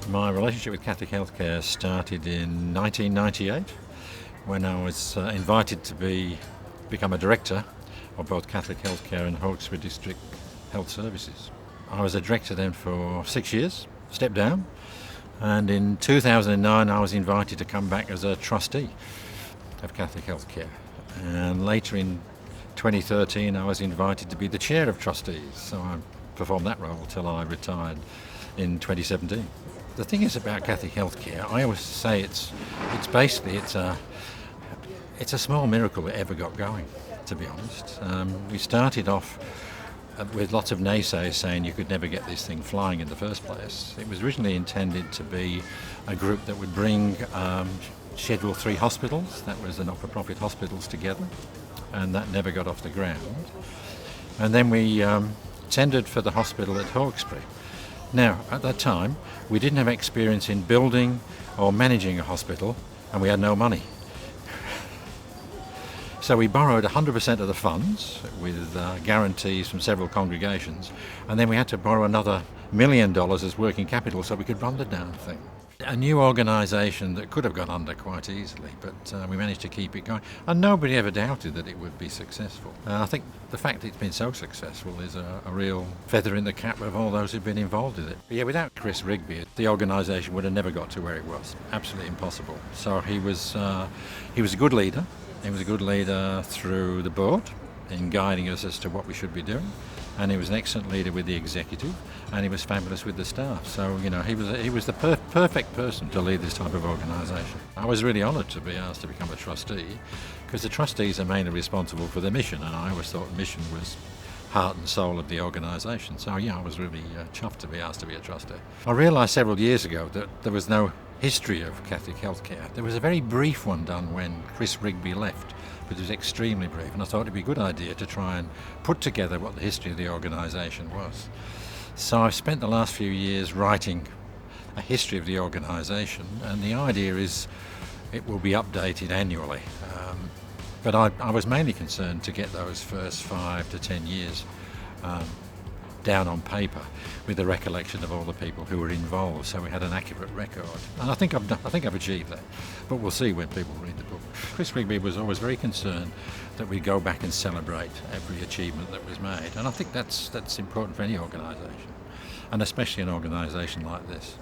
My relationship with Catholic Healthcare started in 1998 when I was invited to become a director of both Catholic Healthcare and Hawkesbury District Health Services. I was a director then for 6 years, stepped down, and in 2009 I was invited to come back as a trustee of Catholic Healthcare. And later in 2013 I was invited to be the chair of trustees, so I performed that role till I retired in 2017. The thing is about Catholic Healthcare, I always say it's a small miracle it ever got going, to be honest. We started off with lots of naysayers saying you could never get this thing flying in the first place. It was originally intended to be a group that would bring Schedule 3 hospitals, that was the not-for-profit hospitals, together, and that never got off the ground. And then we tendered for the hospital at Hawkesbury. Now, at that time, we didn't have experience in building or managing a hospital, and we had no money. So we borrowed 100% of the funds with guarantees from several congregations, and then we had to borrow another $1 million as working capital so we could run the damn thing. A new organisation that could have gone under quite easily, but we managed to keep it going, and nobody ever doubted that it would be successful. I think the fact that it's been so successful is a real feather in the cap of all those who've been involved in it. But yeah, without Chris Rigby, the organisation would have never got to where it was. Absolutely impossible. So he was a good leader. He was a good leader through the board in guiding us as to what we should be doing, and he was an excellent leader with the executive, and he was fabulous with the staff. So, you know, he was the perfect person to lead this type of organisation. I was really honoured to be asked to become a trustee, because the trustees are mainly responsible for the mission, and I always thought the mission was heart and soul of the organisation. So, yeah, I was really chuffed to be asked to be a trustee. I realised several years ago that there was no history of Catholic Healthcare. There was a very brief one done when Chris Rigby left, but it was extremely brief, and I thought it'd be a good idea to try and put together what the history of the organisation was. So I've spent the last few years writing a history of the organisation, and the idea is it will be updated annually. But I was mainly concerned to get those first 5 to 10 years down on paper with the recollection of all the people who were involved, so we had an accurate record. And I think I've achieved that, but we'll see when people read the book. Chris Rigby was always very concerned that we go back and celebrate every achievement that was made, and I think that's important for any organisation, and especially an organisation like this,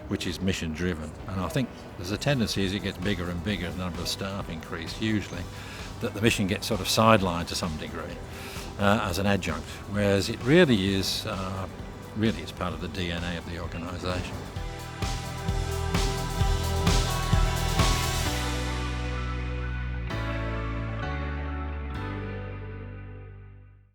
which is mission driven. And I think there's a tendency as it gets bigger and bigger, the number of staff increase hugely, that the mission gets sort of sidelined to some degree as an adjunct, whereas it really is part of the DNA of the organisation.